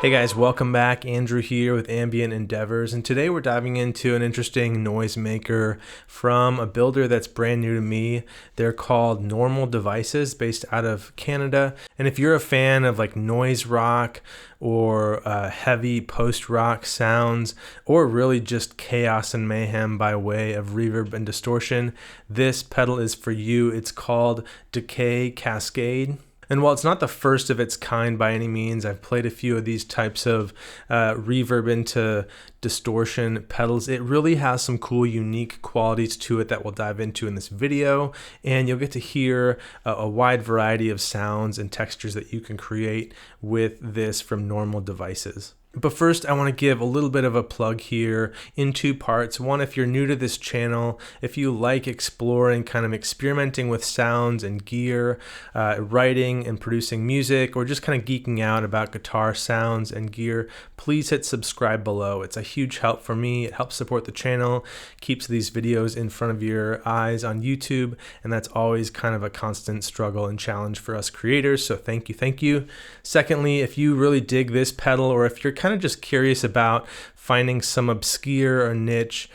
Hey guys, welcome back. Andrew here with Ambient Endeavors, and today we're diving into an interesting noisemaker from a builder that's brand new to me. They're called Normal Devices, based out of Canada. And if you're a fan of like noise rock or heavy post-rock sounds, or really just chaos and mayhem by way of reverb and distortion, this pedal is for you. It's called Decay Cascade. And while it's not the first of its kind by any means, I've played a few of these types of reverb into distortion pedals. It really has some cool, unique qualities to it that we'll dive into in this video. And you'll get to hear a wide variety of sounds and textures that you can create with this from Normal Devices. But first, I want to give a little bit of a plug here in two parts. One, if you're new to this channel, if you like exploring, kind of experimenting with sounds and gear, writing and producing music, or just kind of geeking out about guitar sounds and gear, please hit subscribe below. It's a huge help for me. It helps support the channel, keeps these videos in front of your eyes on YouTube, and that's always kind of a constant struggle and challenge for us creators, so thank you, thank you. Secondly, if you really dig this pedal, or if you're kind of just curious about finding some obscure or niche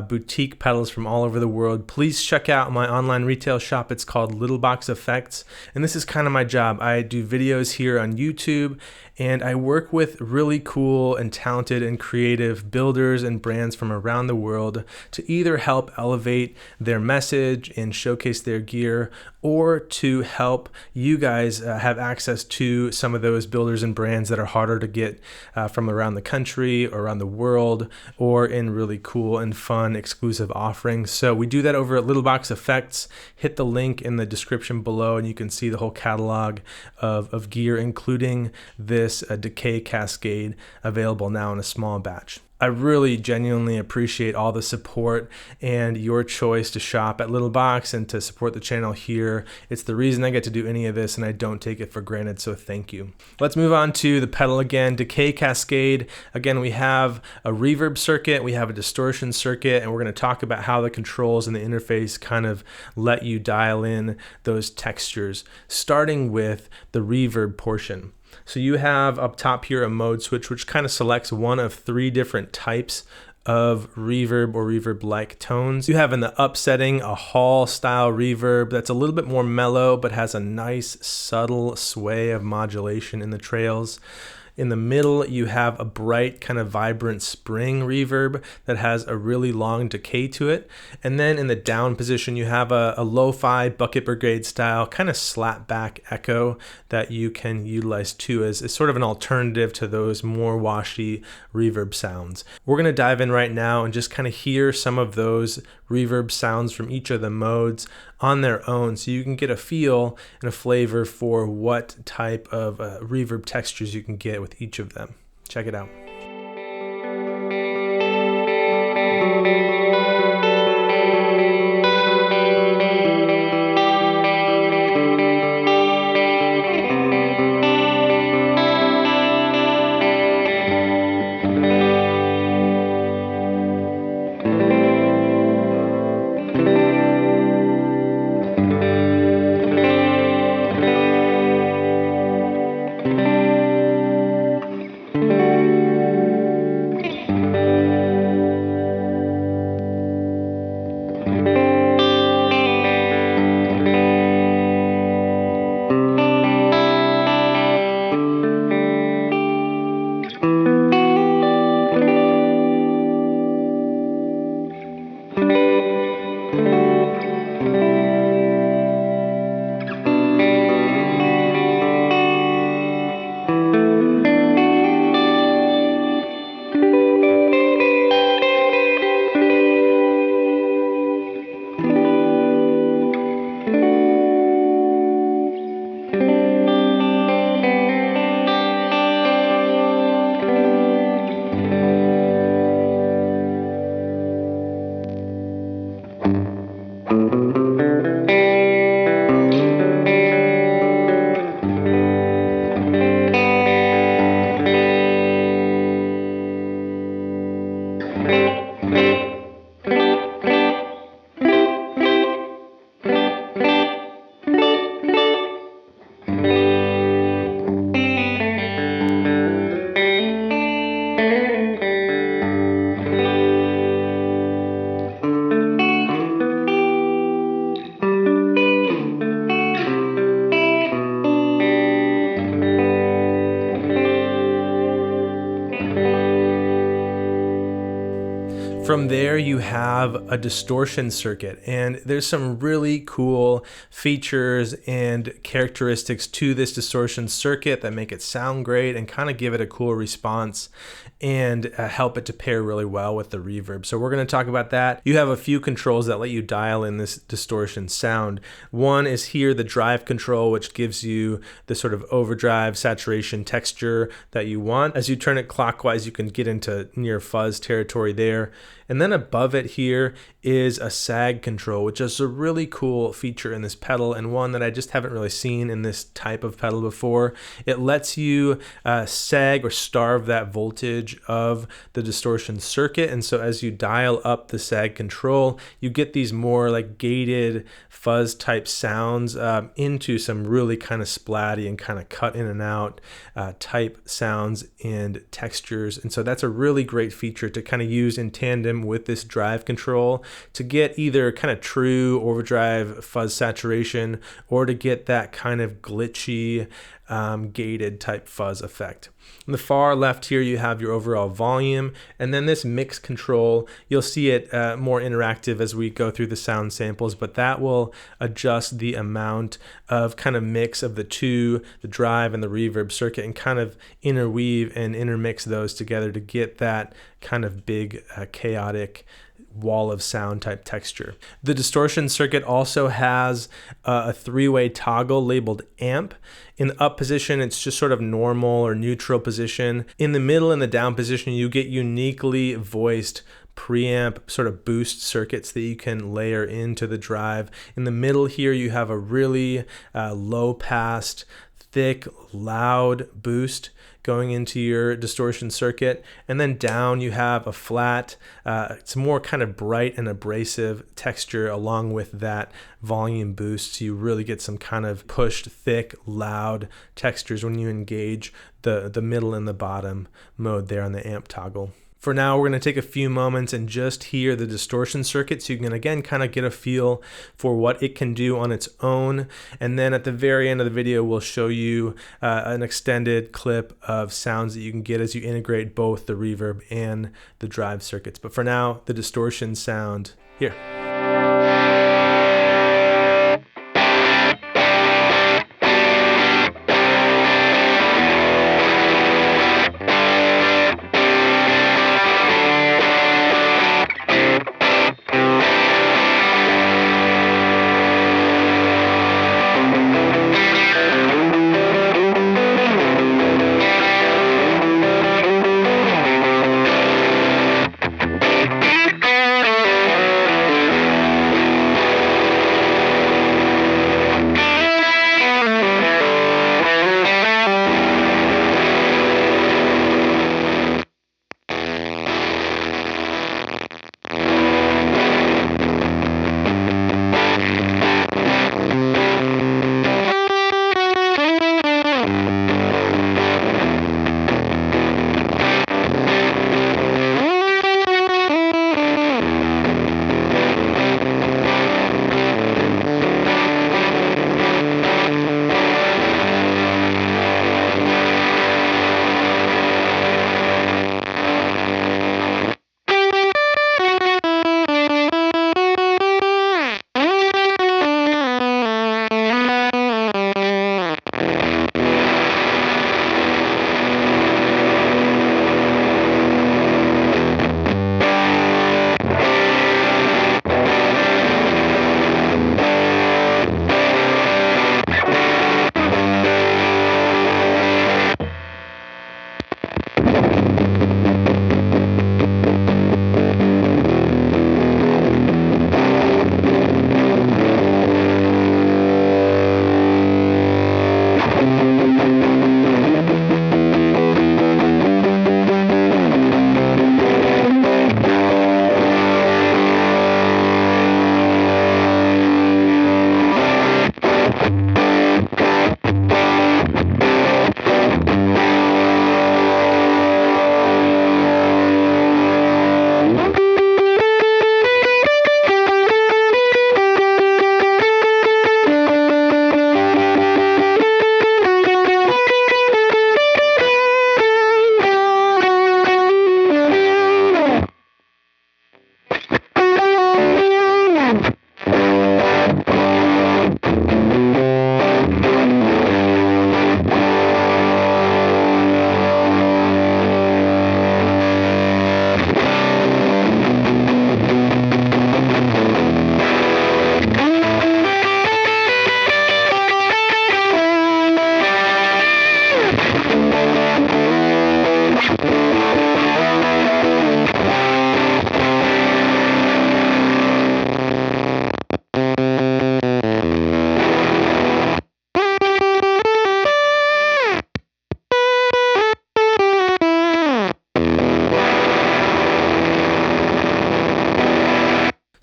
boutique pedals from all over the world, please check out my online retail shop. It's called Little Box Effects, and this is kind of my job. I do videos here on YouTube, and I work with really cool and talented and creative builders and brands from around the world to either help elevate their message and showcase their gear, or to help you guys have access to some of those builders and brands that are harder to get from around the country or around the world, or in really cool and fun exclusive offerings. So we do that over at Little Box Effects. Hit the link in the description below and you can see the whole catalog of gear, including this Decay Cascade, available now in a small batch. I really genuinely appreciate all the support and your choice to shop at Little Box and to support the channel here. It's the reason I get to do any of this, and I don't take it for granted, so thank you. Let's move on to the pedal again. Decay Cascade. Again, we have a reverb circuit, we have a distortion circuit, and we're going to talk about how the controls and the interface kind of let you dial in those textures, starting with the reverb portion. So you have up top here a mode switch, which kind of selects one of three different types of reverb or reverb-like tones. You have in the up setting a hall style reverb that's a little bit more mellow but has a nice subtle sway of modulation in the trails. In the middle, you have a bright, kind of vibrant spring reverb that has a really long decay to it. And then in the down position, you have a lo-fi bucket brigade style kind of slap back echo that you can utilize too as sort of an alternative to those more washy reverb sounds. We're going to dive in right now and just kind of hear some of those reverb sounds from each of the modes on their own, so you can get a feel and a flavor for what type of reverb textures you can get with each of them. Check it out. From there, you have a distortion circuit, and there's some really cool features and characteristics to this distortion circuit that make it sound great and kind of give it a cool response and help it to pair really well with the reverb. So we're going to talk about that. You have a few controls that let you dial in this distortion sound. One is here, the drive control, which gives you the sort of overdrive saturation texture that you want. As you turn it clockwise, you can get into near fuzz territory there. And then above it here is a sag control, which is a really cool feature in this pedal and one that I just haven't really seen in this type of pedal before. It lets you sag or starve that voltage of the distortion circuit. And so as you dial up the sag control, you get these more like gated fuzz type sounds into some really kind of splatty and kind of cut in and out type sounds and textures. And so that's a really great feature to kind of use in tandem with this drive control to get either kind of true overdrive fuzz saturation or to get that kind of glitchy gated type fuzz effect. On the far left here, you have your overall volume, and then this mix control, you'll see it more interactive as we go through the sound samples, but that will adjust the amount of kind of mix of the two, the drive and the reverb circuit, and kind of interweave and intermix those together to get that kind of big chaotic wall of sound type texture. The distortion circuit also has a three-way toggle labeled amp. In the up position, it's just sort of normal or neutral position. In the middle and the down position, you get uniquely voiced preamp sort of boost circuits that you can layer into the drive. In the middle here, you have a really low passed, thick, loud boost going into your distortion circuit, and then down you have a flat, it's more kind of bright and abrasive texture along with that volume boost, so you really get some kind of pushed, thick, loud textures when you engage the middle and the bottom mode there on the amp toggle. For now, we're going to take a few moments and just hear the distortion circuit so you can again kind of get a feel for what it can do on its own. And then at the very end of the video, we'll show you an extended clip of sounds that you can get as you integrate both the reverb and the drive circuits. But for now, the distortion sound here.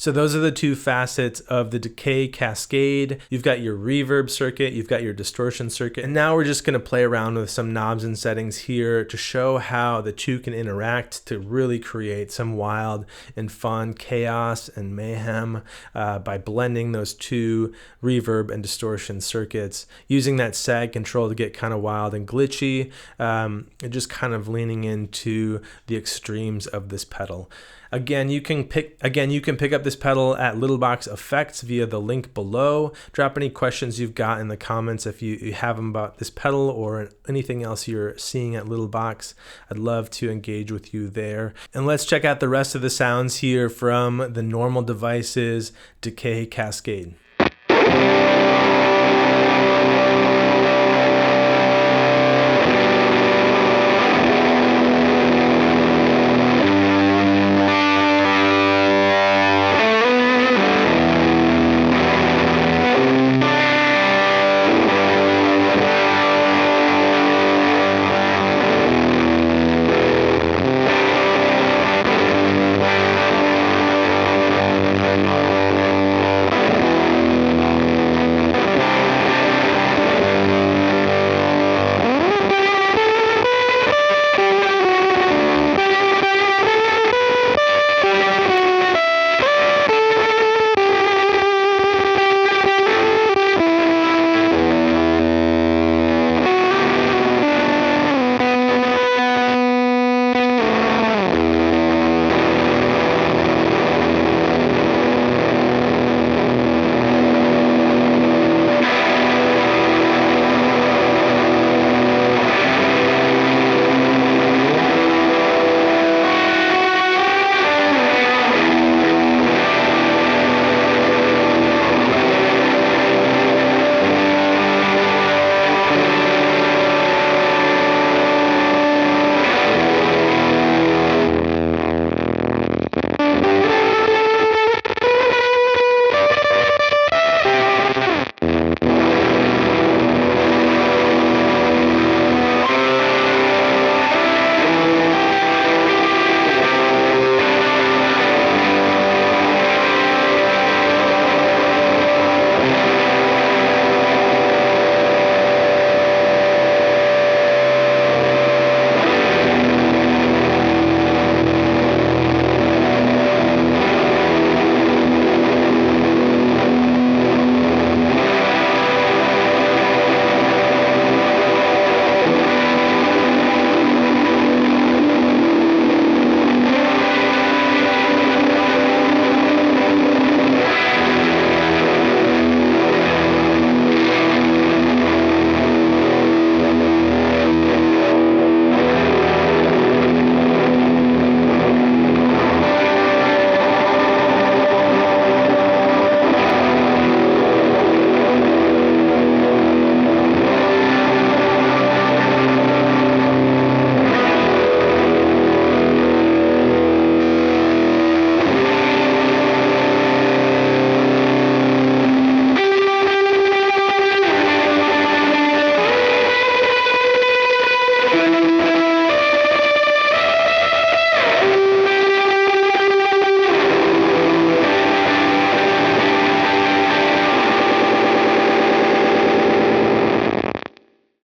So those are the two facets of the decay cascade. You've got your reverb circuit, you've got your distortion circuit, and now we're just going to play around with some knobs and settings here to show how the two can interact to really create some wild and fun chaos and mayhem by blending those two reverb and distortion circuits, using that sag control to get kind of wild and glitchy, and just kind of leaning into the extremes of this pedal. Again, you can pick up this pedal at Little Box Effects via the link below. Drop any questions you've got in the comments if you have them about this pedal or anything else you're seeing at Little Box. I'd love to engage with you there. And let's check out the rest of the sounds here from the Normal Devices Decay Cascade.